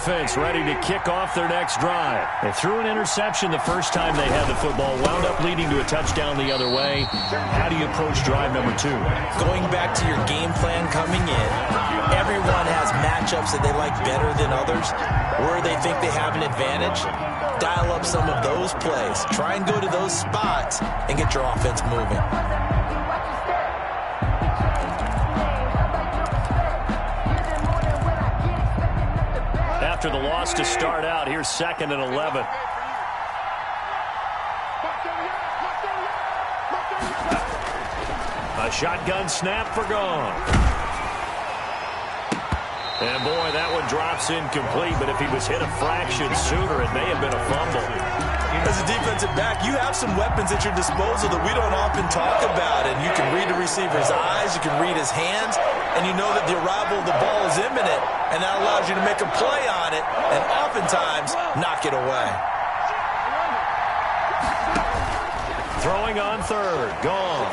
offense ready to kick off their next drive. They threw an interception the first time they had the football, wound up leading to a touchdown the other way. How do you approach drive number 2? Going back to your game plan coming in, everyone has matchups that they like better than others, where they think they have an advantage. Dial up some of those plays. Try and go to those spots and get your offense moving. After the loss to start out, here's 2nd and 11. A shotgun snap for gone. And boy, that one drops incomplete, but if he was hit a fraction sooner, it may have been a fumble. As a defensive back, you have some weapons at your disposal that we don't often talk about. And you can read the receiver's eyes, you can read his hands, and you know that the arrival of the ball is imminent, and that allows you to make a play on it and oftentimes knock it away. Throwing on 3rd, gone.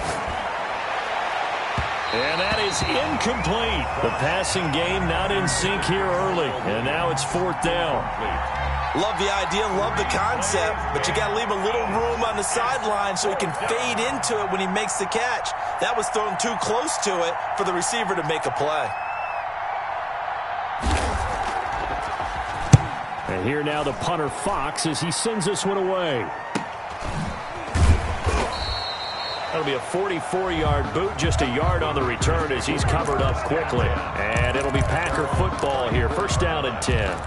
And that is incomplete. The passing game not in sync here early. And now it's 4th down. Love the idea, love the concept, but you got to leave a little room on the sideline so he can fade into it when he makes the catch. That was thrown too close to it for the receiver to make a play. And here now the punter Fox as he sends this one away. That'll be a 44-yard boot, just a yard on the return as he's covered up quickly. And it'll be Packer football here, 1st down and 10.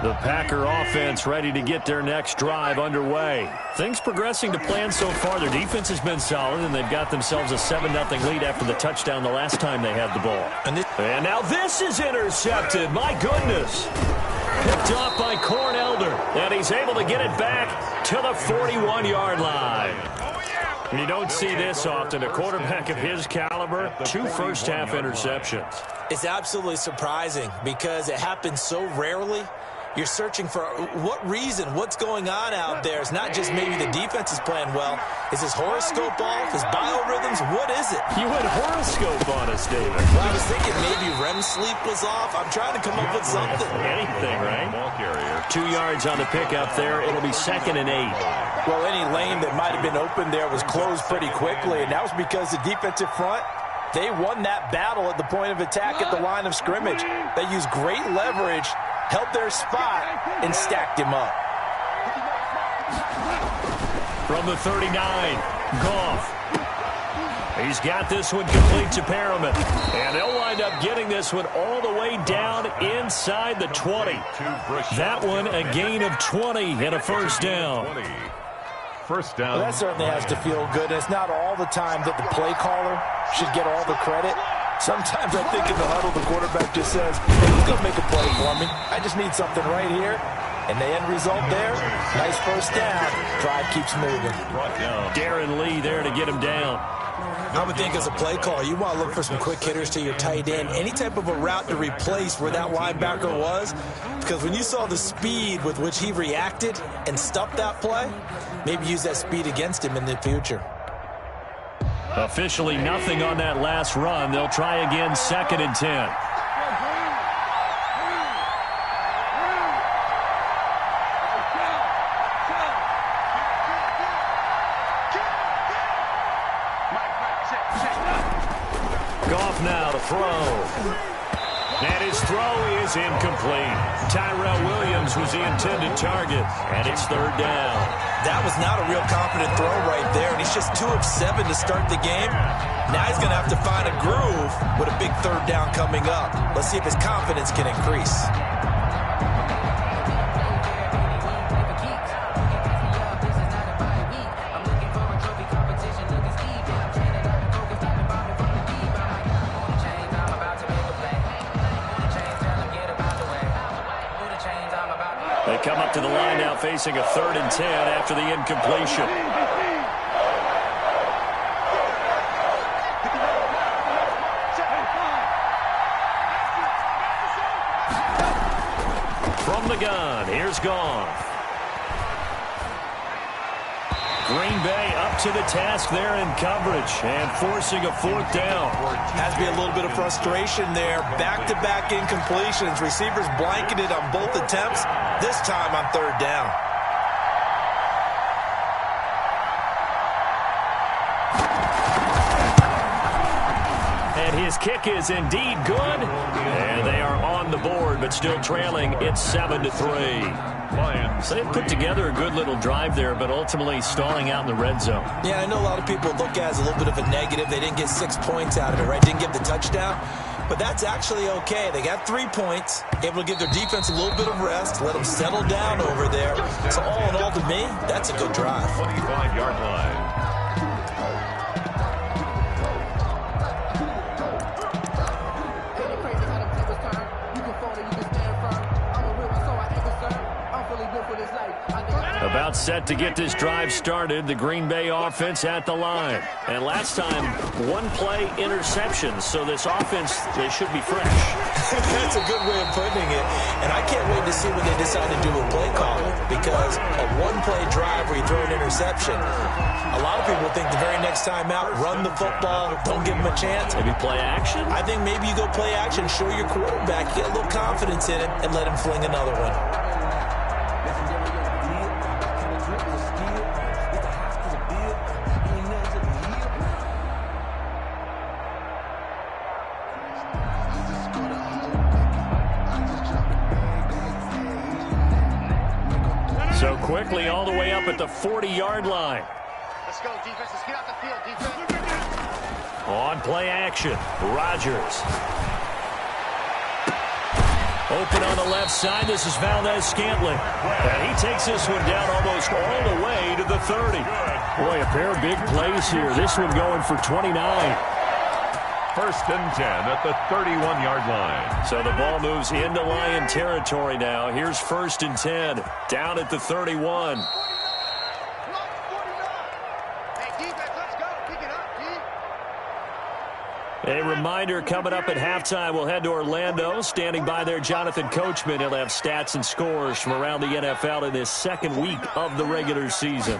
The Packer offense ready to get their next drive underway. Things progressing to plan so far. Their defense has been solid, and they've got themselves a 7-0 lead after the touchdown the last time they had the ball. And now this is intercepted. My goodness. Picked off by Cornelder, and he's able to get it back to the 41-yard line. And you don't see this often. A quarterback of his caliber, 2 first-half interceptions. It's absolutely surprising because it happens so rarely. You're searching for what reason, what's going on out there. It's not just maybe the defense is playing well. Is his horoscope off? His biorhythms? What is it? You went horoscope on us, David. Well, I was thinking maybe REM sleep was off. I'm trying to come up with something. Anything, right? 2 yards on the pickup there. It'll be 2nd and 8. Well, any lane that might have been open there was closed pretty quickly, and that was because the defensive front, they won that battle at the point of attack at the line of scrimmage. They used great leverage, held their spot, and stacked him up. From the 39, Goff. He's got this one complete to Perriman. And they'll wind up getting this one all the way down inside the 20. That one a gain of 20 and a 1st down. First down. Well, that certainly has to feel good. It's not all the time that the play caller should get all the credit. Sometimes I think in the huddle, the quarterback just says, hey, he's going to make a play for me. I just need something right here. And the end result there, nice 1st down. Drive keeps moving. Darren Lee there to get him down. I would think as a play caller, you want to look for some quick hitters to your tight end. Any type of a route to replace where that linebacker was. Because when you saw the speed with which he reacted and stuffed that play, maybe use that speed against him in the future. Officially nothing on that last run. They'll try again, 2nd and 10. Goff now to throw. And his throw is incomplete. Tyrell Williams was the intended target, and it's 3rd down. That was not a real confident throw right there, and he's just 2 of 7 to start the game. Now he's going to have to find a groove with a big 3rd down coming up. Let's see if his confidence can increase. They come up to the line now facing a 3rd and 10 after the incompletion. From the gun, here's Goff. Green Bay up to the task there in coverage and forcing a fourth down. Has to be a little bit of frustration there. Back-to-back incompletions. Receivers blanketed on both attempts. This time on third down. And his kick is indeed good. And they are on the board, but still trailing. It's 7-3. So they've put together a good little drive there, but ultimately stalling out in the red zone. Yeah, I know a lot of people look at it as a little bit of a negative. They didn't get 6 points out of it, right? Didn't get the touchdown. But that's actually okay. They got 3 points, able to give their defense a little bit of rest, let them settle down over there. So all in all, to me, that's a good drive. 25-yard line. About set to get this drive started, the Green Bay offense at the line. And last time, one play interception, so this offense, they should be fresh. That's a good way of putting it. And I can't wait to see what they decide to do with play calling, because a one-play drive where you throw an interception, a lot of people think the very next time out, run the football, don't give them a chance. Maybe play action? I think maybe you go play action, show your quarterback, get a little confidence in him, and let him fling another one. So quickly all the way up at the 40-yard line. Let's go, defense. Let's get out the field, defense. On play action, Rodgers. Open on the left side. This is Valdez-Scantling. And he takes this one down almost all the way to the 30. Boy, a pair of big plays here. This one going for 29. First and 10 at the 31-yard line. So the ball moves into Lion territory now. Here's first and 10, down at the 31. Hey, defense, let's go. Pick it up, D. A reminder, coming up at halftime, we'll head to Orlando. Standing by there, Jonathan Coachman. He'll have stats and scores from around the NFL in this second week of the regular season.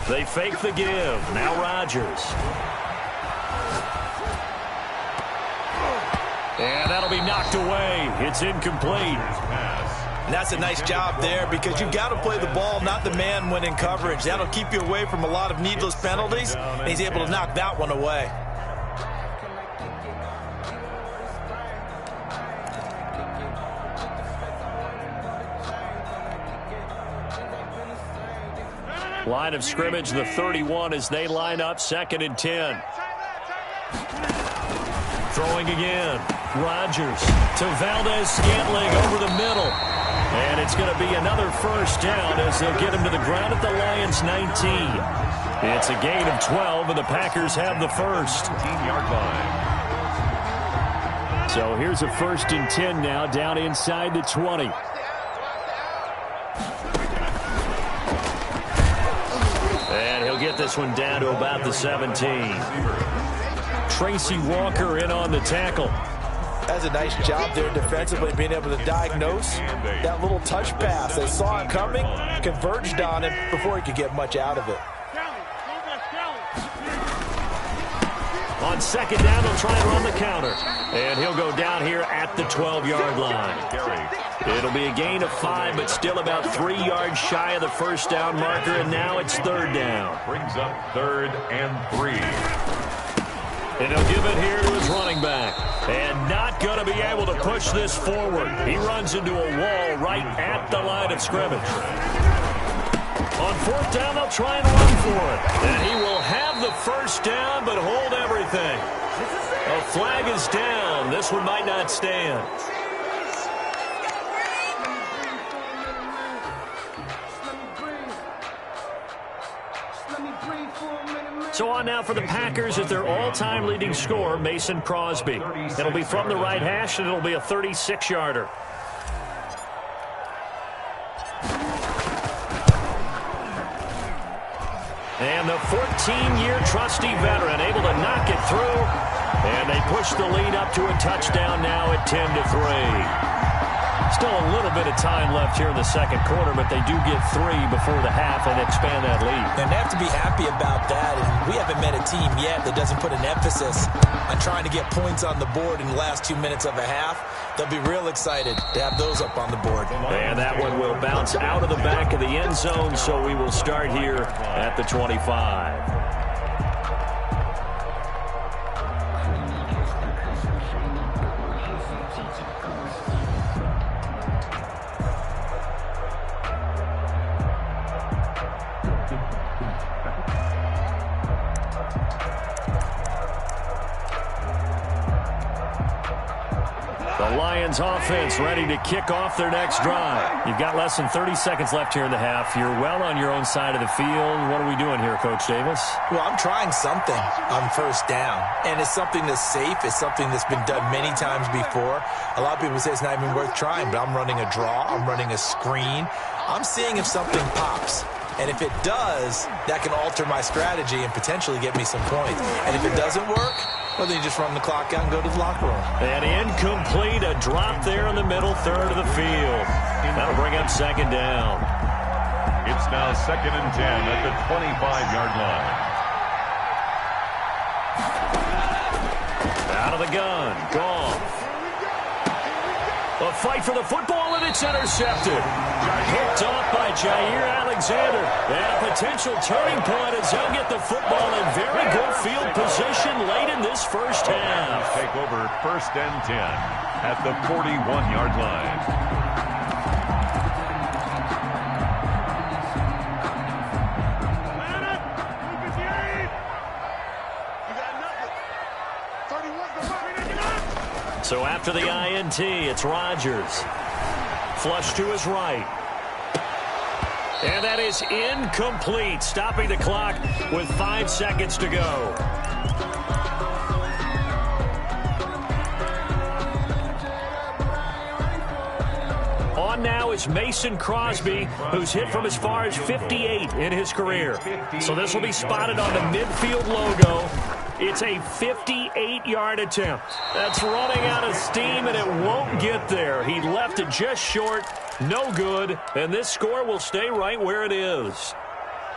They fake the give. Now Rodgers. And that'll be knocked away. It's incomplete. And that's a nice job there, because you've got to play the ball, not the man when in coverage. That'll keep you away from a lot of needless penalties, and he's able to knock that one away. Line of scrimmage, the 31 as they line up, second and 10. Throwing again. Rodgers to Valdez-Scantling over the middle. And it's going to be another first down as they'll get him to the ground at the Lions' 19. It's a gain of 12, and the Packers have the first. 15-yard line. So here's a first and 10 now, down inside the 20. And he'll get this one down to about the 17. Tracy Walker in on the tackle. That's a nice job there defensively, being able to diagnose that little touch pass. They saw it coming, converged on him before he could get much out of it. On second down, they'll try and run the counter. And he'll go down here at the 12-yard line. It'll be a gain of 5, but still about 3 yards shy of the first down marker, and now it's third down. Brings up third and 3. And he'll give it here to his running back. And not going to be able to push this forward. He runs into a wall right at the line of scrimmage. On fourth down, they'll try and run for it. And he will have the first down, but hold everything. A flag is down. This one might not stand. So on now for the Packers at their all-time leading scorer, Mason Crosby. It'll be from the right hash, and it'll be a 36-yarder. And the 14-year trusty veteran able to knock it through. And they push the lead up to a touchdown now at 10-3. Still a little bit of time left here in the second quarter, but they do get 3 before the half and expand that lead. And they have to be happy about that. And we haven't met a team yet that doesn't put an emphasis on trying to get points on the board in the last 2 minutes of a half. They'll be real excited to have those up on the board. And that one will bounce out of the back of the end zone, so we will start here at the 25. The Lions offense ready to kick off their next drive. You've got less than 30 seconds left here in the half. You're well on your own side of the field. What are we doing here, Coach Davis? Well, I'm trying something on first down, and it's something that's safe. It's something that's been done many times before. A lot of people say it's not even worth trying, but I'm running a draw. I'm running a screen. I'm seeing if something pops. And if it does, that can alter my strategy and potentially get me some points. And if it doesn't work, well, then you just run the clock out and go to the locker room. And incomplete, a drop there in the middle third of the field. That'll bring up second down. It's now 2nd and 10 at the 25-yard line. Out of the gun, Goff. A fight for the football, and it's intercepted. Picked off by Jair Alexander. And a potential turning point as he'll get the football in very good field position late in this first half. Take over 1st and 10 at the 41-yard line. So after the INT, it's Rodgers. Flush to his right. And that is incomplete, stopping the clock with 5 seconds to go. On now is Mason Crosby, who's hit from as far as 58 in his career. So this will be spotted on the midfield logo. It's a 58-yard attempt. That's running out of steam, and it won't get there. He left it just short, no good, and this score will stay right where it is.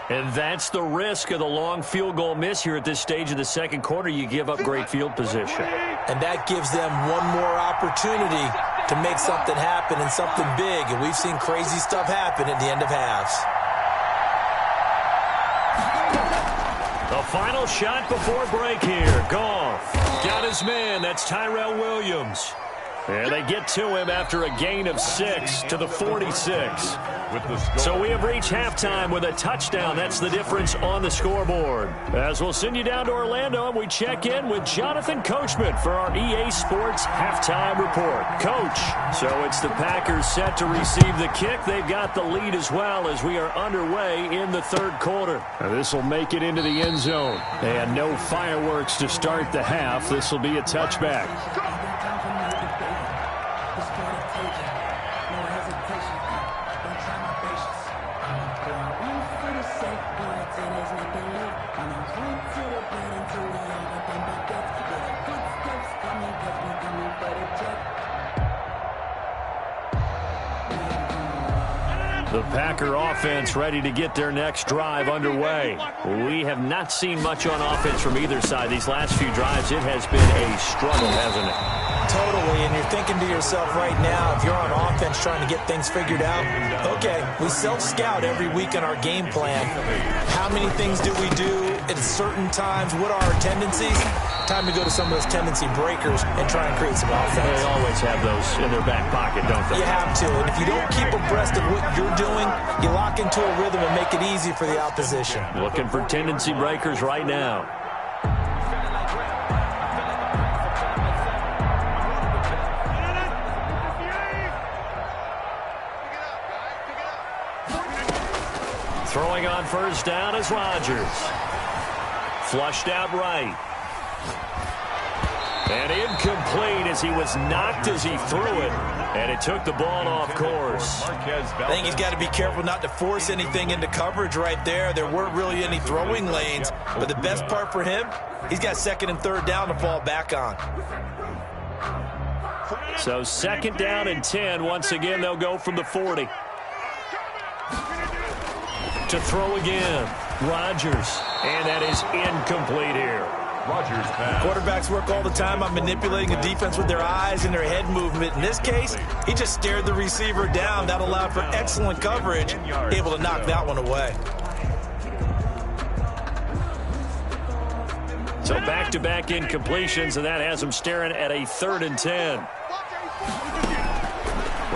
And that's the risk of the long field goal miss here at this stage of the second quarter. You give up great field position. And that gives them one more opportunity to make something happen and something big. And we've seen crazy stuff happen at the end of halves. The final shot before break here. Goff got his man. That's Tyrell Williams. And they get to him after a gain of 6 to the 46. So we have reached halftime with a touchdown. That's the difference on the scoreboard. As we'll send you down to Orlando, and we check in with Jonathan Coachman for our EA Sports Halftime Report. Coach, so it's the Packers set to receive the kick. They've got the lead as well as we are underway in the third quarter. This will make it into the end zone. And no fireworks to start the half. This will be a touchback. The Packer offense ready to get their next drive underway. We have not seen much on offense from either side. These last few drives, it has been a struggle, hasn't it? Totally, and you're thinking to yourself right now, if you're on offense trying to get things figured out, okay, we self-scout every week in our game plan. How many things do we do at certain times? What are our tendencies? Time to go to some of those tendency breakers and try and create some offense. They always have those in their back pocket, don't they? You have to, and if you don't keep abreast of what you're doing, you lock into a rhythm and make it easy for the opposition. Looking for tendency breakers right now. Throwing on first down is Rodgers. Flushed out right. And incomplete as he was knocked as he threw it. And it took the ball off course. I think he's got to be careful not to force anything into coverage right there. There weren't really any throwing lanes. But the best part for him, he's got second and third down to fall back on. So 2nd down and 10. Once again, they'll go from the 40. To throw again, Rodgers. And that is incomplete here. Rodgers pass. Quarterbacks work all the time on manipulating a defense with their eyes and their head movement. In this case, he just stared the receiver down. That allowed for excellent coverage, able to knock that one away. So back-to-back incompletions, and that has him staring at a 3rd and 10.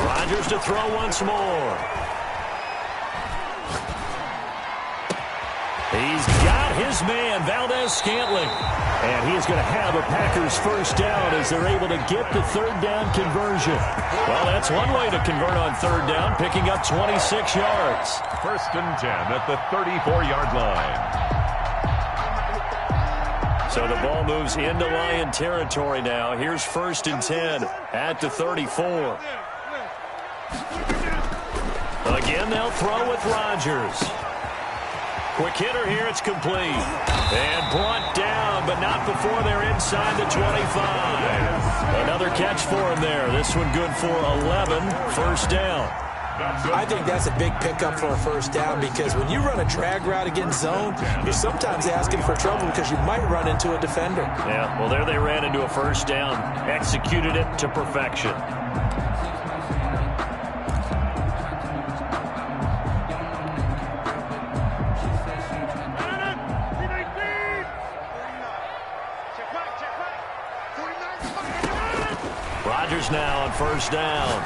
Rodgers to throw once more. He's got his man, Valdez-Scantling. And he is going to have a Packers 1st down as they're able to get the 3rd down conversion. Well, that's one way to convert on 3rd down, picking up 26 yards. 1st and 10 at the 34-yard line. So the ball moves into Lion territory now. Here's 1st and 10 at the 34. Again, they'll throw with Rodgers. Quick hitter here, it's complete. And brought down, but not before they're inside the 25. Another catch for him there. This one good for 11, 1st down. I think that's a big pickup for a 1st down because when you run a drag route against zone, you're sometimes asking for trouble because you might run into a defender. Yeah, well, there they ran into a 1st down. Executed it to perfection. Rodgers now on 1st down.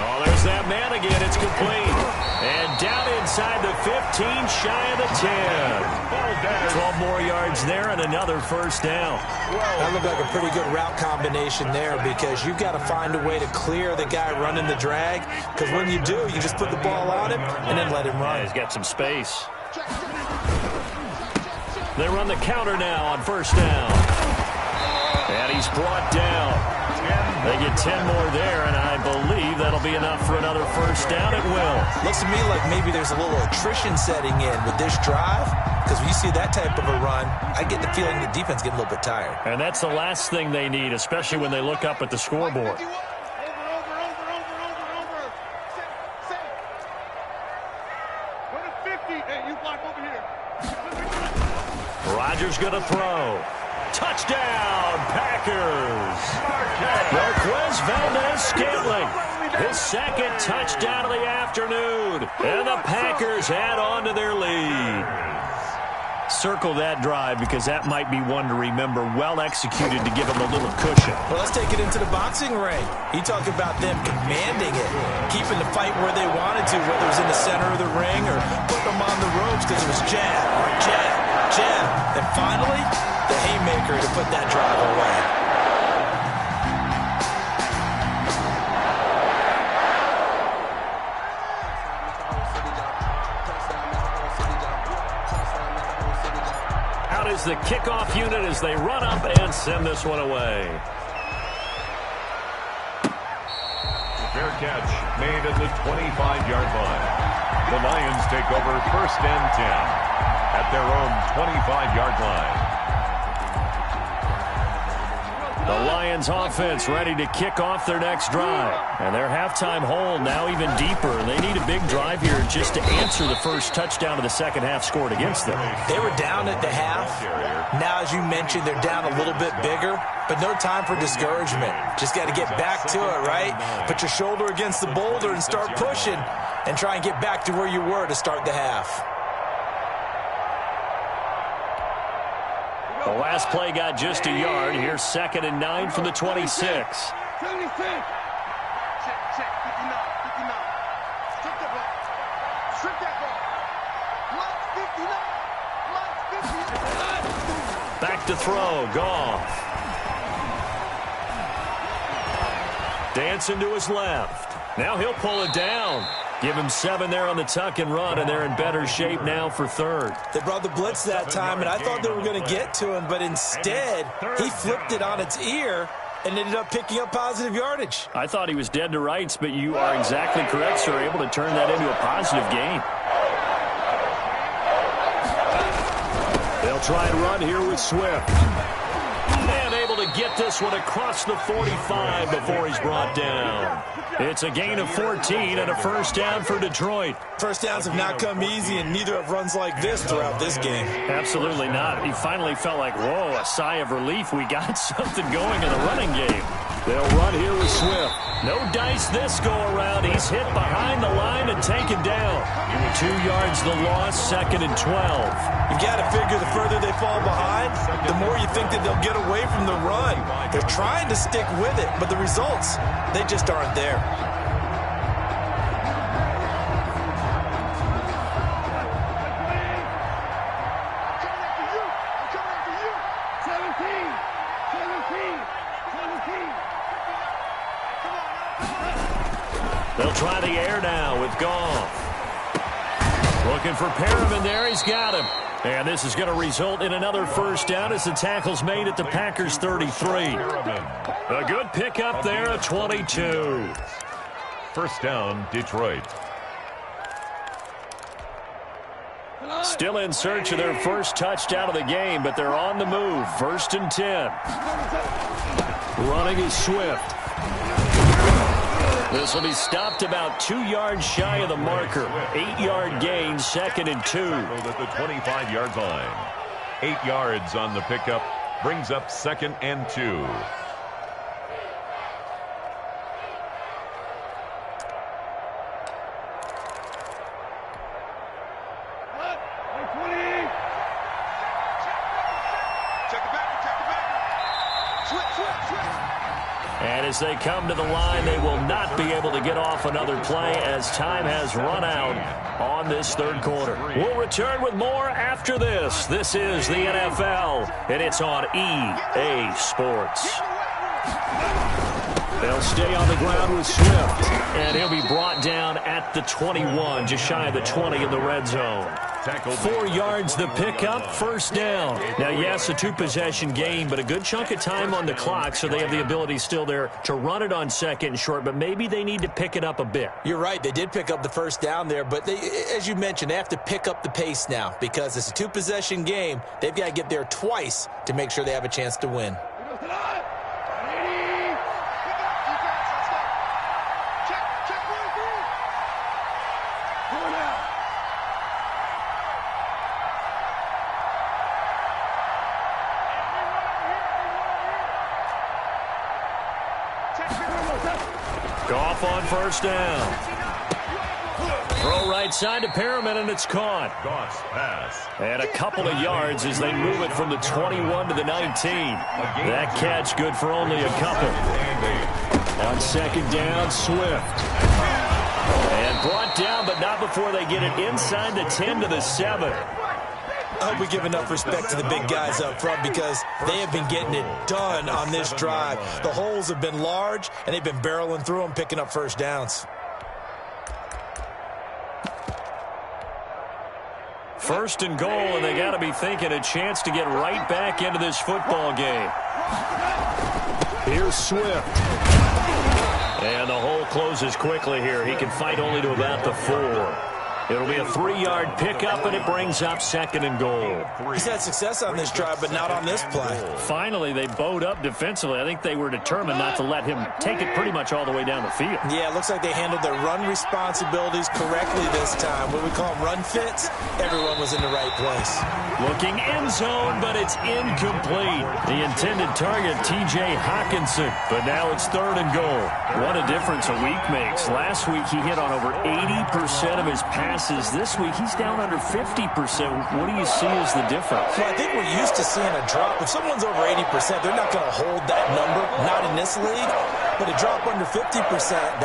Oh, there's that man again. It's complete. And down inside the 15, shy of the 10. 12 more yards there and another 1st down. That looked like a pretty good route combination there because you've got to find a way to clear the guy running the drag because when you do, you just put the ball on him and then let him run. Yeah, he's got some space. They run the counter now on 1st down. And he's brought down. They get 10 more there, and I believe that'll be enough for another 1st down. It will. Looks to me like maybe there's a little attrition setting in with this drive because when you see that type of a run, I get the feeling the defense getting a little bit tired. And that's the last thing they need, especially when they look up at the scoreboard. Rodgers going to throw. Touchdown, Packers. Marquez Valdez-Scantling. His 2nd touchdown of the afternoon. And the Packers add on to their lead. Circle that drive because that might be one to remember. Well executed to give them a little cushion. Well, let's take it into the boxing ring. You talk about them commanding it, keeping the fight where they wanted to, whether it was in the center of the ring or putting them on the ropes because it was jab, jab, jab. And finally, the haymaker to put that drive away. Out is the kickoff unit as they run up and send this one away. Fair catch made at the 25-yard line. The Lions take over 1st and 10 at their own 25-yard line. The Lions offense ready to kick off their next drive. And their halftime hole now even deeper. They need a big drive here just to answer the first touchdown of the second half scored against them. They were down at the half. Now, as you mentioned, they're down a little bit bigger, but no time for discouragement. Just got to get back to it, right? Put your shoulder against the boulder and start pushing and try and get back to where you were to start the half. The last play got just a yard. Here's 2nd and 9 from the 26. Check, 59, 59. Strip that ball. Strip that ball. 59. Back to throw. Goff. Dancing to his left. Now he'll pull it down. Give him 7 there on the tuck and run, and they're in better shape now for 3rd. They brought the blitz that time, and I thought they were going to get to him, but instead, he flipped it on its ear and ended up picking up positive yardage. I thought he was dead to rights, but you are exactly correct, sir. Able to turn that into a positive gain. They'll try and run here with Swift. And able to get this one across the 45 before he's brought down. It's a gain of 14 and a first down for Detroit. First downs have not come easy, and neither have runs like this throughout this game. Absolutely not. He finally felt like, whoa, a sigh of relief. We got something going in the running game. They'll run here with Swift. No dice this go-around. He's hit behind the line and taken down. 2 yards the loss, 2nd and 12. You've got to figure the further they fall behind, the more you think that they'll get away from the run. They're trying to stick with it, but the results, they just aren't there. They'll try the air now with Goff. Looking for Perriman there. He's got him. And this is going to result in another first down as the tackle's made at the Packers' 33. A good pickup there at 22. First down, Detroit. Still in search of their first touchdown of the game, but they're on the move. 1st and 10. Running is Swift. This will be stopped about 2 yards shy of the marker. 8-yard gain, 2nd and 2. At the 25-yard line. 8 yards on the pickup. Brings up 2nd and 2. And as they come to the line, they will not be able to get off another play as time has run out on this 3rd quarter. We'll return with more after this. This is the NFL, and it's on EA Sports. They'll stay on the ground with Swift, and he'll be brought down at the 21, just shy of the 20 in the red zone. 4 yards the pickup, first down. Now, yes, a 2-possession game, but a good chunk of time on the clock, so they have the ability still there to run it on 2nd and short, but maybe they need to pick it up a bit. You're right. They did pick up the first down there, but they, as you mentioned, they have to pick up the pace now because it's a 2-possession game. They've got to get there twice to make sure they have a chance to win. Goff on first down. Throw right side to Perriman, and it's caught. Goff's pass. And a couple of yards as they move it from the 21 to the 19. That catch good for only a couple. On 2nd down, Swift. And brought down, but not before they get it inside the 10 to the 7. I hope we give enough respect to the big guys up front because they have been getting it done on this drive. The holes have been large, and they've been barreling through them, picking up first downs. 1st and goal, and they got to be thinking a chance to get right back into this football game. Here's Swift. And the hole closes quickly here. He can fight only to about the 4. It'll be a 3-yard pickup, and it brings up 2nd and goal. He's had success on this drive, but not on this play. Finally, they bowed up defensively. I think they were determined not to let him take it pretty much all the way down the field. Yeah, it looks like they handled their run responsibilities correctly this time. What we call them run fits, everyone was in the right place. Looking end zone, but it's incomplete. The intended target, T.J. Hawkinson. But now it's 3rd and goal. What a difference a week makes. Last week, he hit on over 80% of his passes. This week, he's down under 50%. What do you see as the difference? Well, I think we're used to seeing a drop. If someone's over 80%, they're not going to hold that number, not in this league. But a drop under 50%,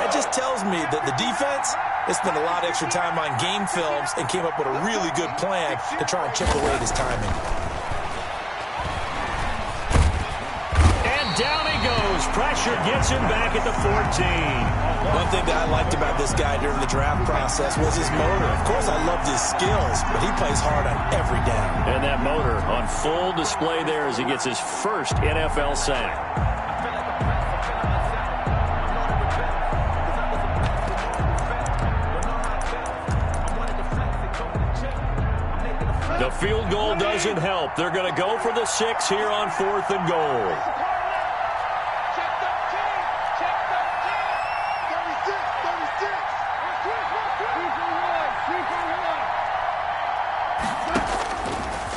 that just tells me that the defense has spent a lot of extra time on game films and came up with a really good plan to try and chip away at his timing. And down he goes. Pressure gets him back at the 14. One thing that I liked about this guy during the draft process was his motor. Of course, I loved his skills, but he plays hard on every down. And that motor on full display there as he gets his first NFL sack. The field goal doesn't help. They're going to go for the 6 here on 4th and goal.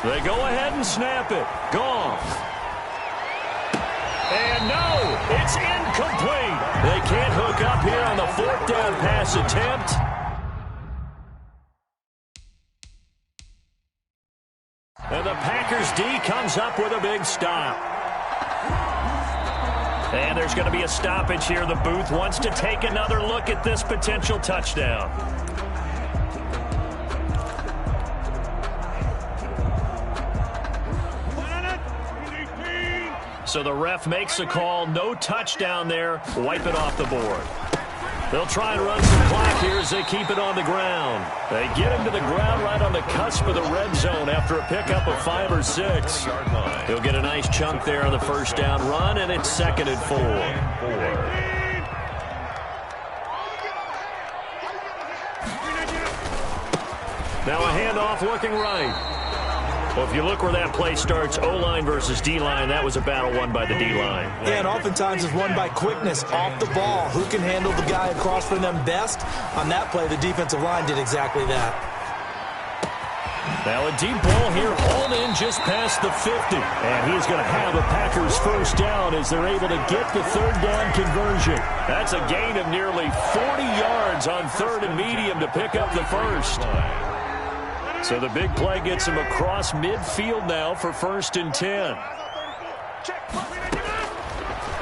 They go ahead and snap it. Gone. And no, it's incomplete. They can't hook up here on the 4th down pass attempt. And the Packers D comes up with a big stop. And there's going to be a stoppage here. The booth wants to take another look at this potential touchdown. So the ref makes a call. No touchdown there. Wipe it off the board. They'll try and run some clock here as they keep it on the ground. They get him to the ground right on the cusp of the red zone after a pickup of 5 or 6. He'll get a nice chunk there on the first down run, and it's 2nd and 4. Now a handoff looking right. Well, if you look where that play starts, O-line versus D-line, that was a battle won by the D-line. Yeah, and oftentimes it's won by quickness off the ball. Who can handle the guy across from them best? On that play, the defensive line did exactly that. Now a deep ball here, hauled in just past the 50. And he's going to have the Packers first down as they're able to get the 3rd down conversion. That's a gain of nearly 40 yards on 3rd and medium to pick up the first. So the big play gets him across midfield now for 1st and 10.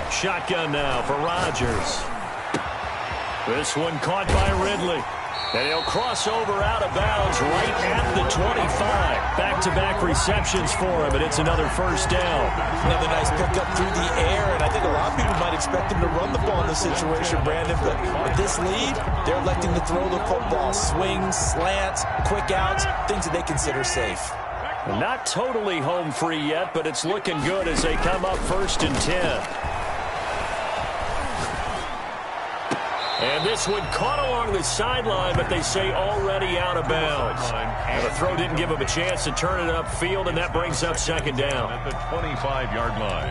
Shotgun now for Rodgers. This one caught by Ridley. And he'll cross over out of bounds right at the 25. Back-to-back receptions for him, and it's another first down. Another nice pickup through the air, and I think a lot of people might expect him to run the ball in this situation, Brandon. But with this lead, they're electing to throw the football. Swings, slants, quick outs, things that they consider safe. Not totally home free yet, but it's looking good as they come up 1st and 10. And this one caught along the sideline, but they say already out of bounds. And the throw didn't give him a chance to turn it upfield, and that brings up 2nd down. At the 25-yard line.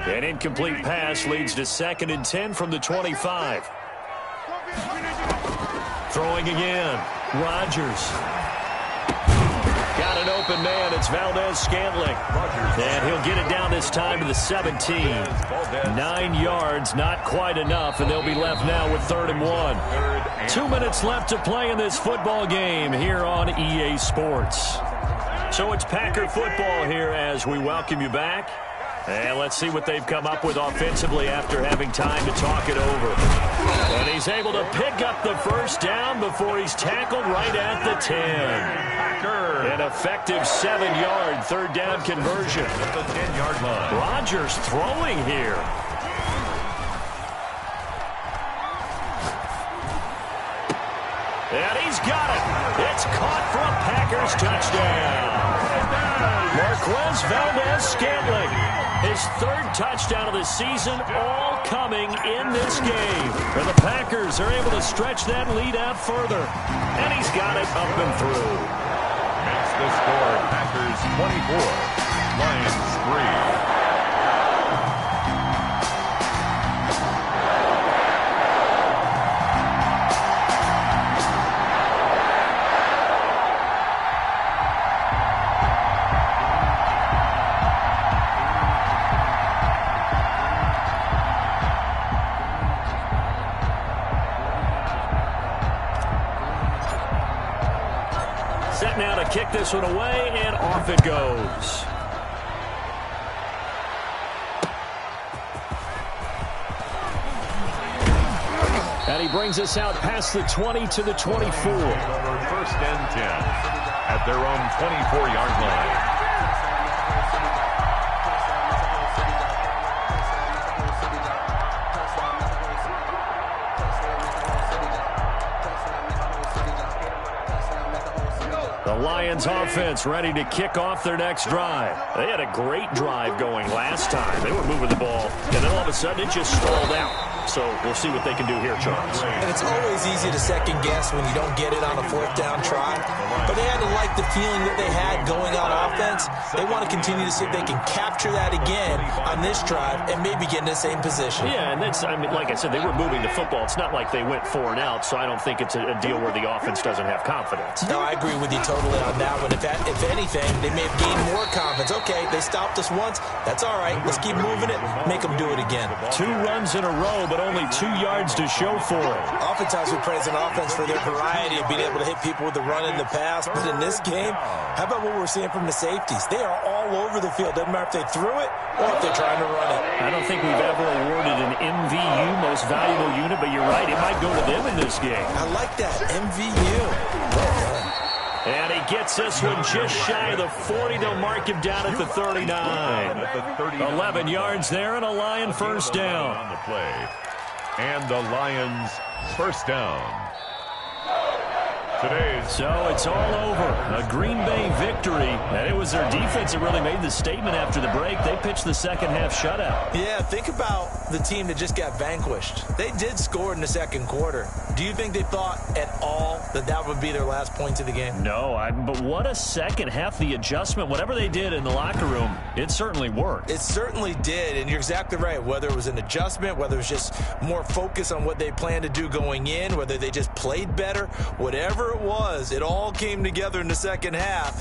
An incomplete pass leads to 2nd and 10 from the 25. Throwing again. Rodgers. Got an open man. It's Valdez-Scantling. And he'll get it down this time to the 17. 9 yards, not quite enough, and they'll be left now with 3rd and 1. 2 minutes left to play in this football game here on EA Sports. So it's Packer football here as we welcome you back. And let's see what they've come up with offensively after having time to talk it over. And he's able to pick up the first down before he's tackled right at the 10. An effective 7-yard 3rd down conversion. At the 10-yard line. Rodgers throwing here. And he's got it. It's caught for a Packers touchdown. Marquez Valdez-Scantling. His 3rd touchdown of the season, all coming in this game. And the Packers are able to stretch that lead out further. And he's got it up and through. Makes the score Packers 24, Lions 3. Now to kick this one away, and off it goes. And he brings us out past the 20 to the 24. 1st and 10 at their own 24-yard line. The Lions offense ready to kick off their next drive. They had a great drive going last time. They were moving the ball, and then all of a sudden it just stalled out. So we'll see what they can do here, Charles. And it's always easy to second guess when you don't get it on a fourth down try. But they had to like the feeling that they had going on offense. They want to continue to see if they can capture that again on this drive and maybe get in the same position. Yeah, and that's, I mean, like I said, they were moving the football. It's not like they went 4 and out, so I don't think it's a deal where the offense doesn't have confidence. No, I agree with you totally on that one. If anything, they may have gained more confidence. Okay, they stopped us once. That's all right. Let's keep moving it. Make them do it again. 2 runs in a row, but only 2 yards to show for it. Oftentimes we praise an offense for their variety of being able to hit people with the run in the pass. But in this game, how about what we're seeing from the safeties? They are all over the field. Doesn't matter if they threw it or if they're trying to run it. I don't think we've ever awarded an MVU, most valuable unit, but you're right. It might go to them in this game. I like that. MVU. Well done. And he gets this one just shy of the 40. They'll mark him down at the 39. 11 yards there and a Lion first down. On the play. And the Lions first down. So it's all over. A Green Bay victory. And it was their defense that really made the statement after the break. They pitched the second half shutout. Yeah, think about the team that just got vanquished. They did score in the second quarter. Do you think they thought at all that that would be their last points of the game? No, but what a second half. The adjustment, whatever they did in the locker room, it certainly worked. It certainly did, and you're exactly right. Whether it was an adjustment, whether it was just more focus on what they planned to do going in, whether they just played better, whatever it was, it all came together in the second half.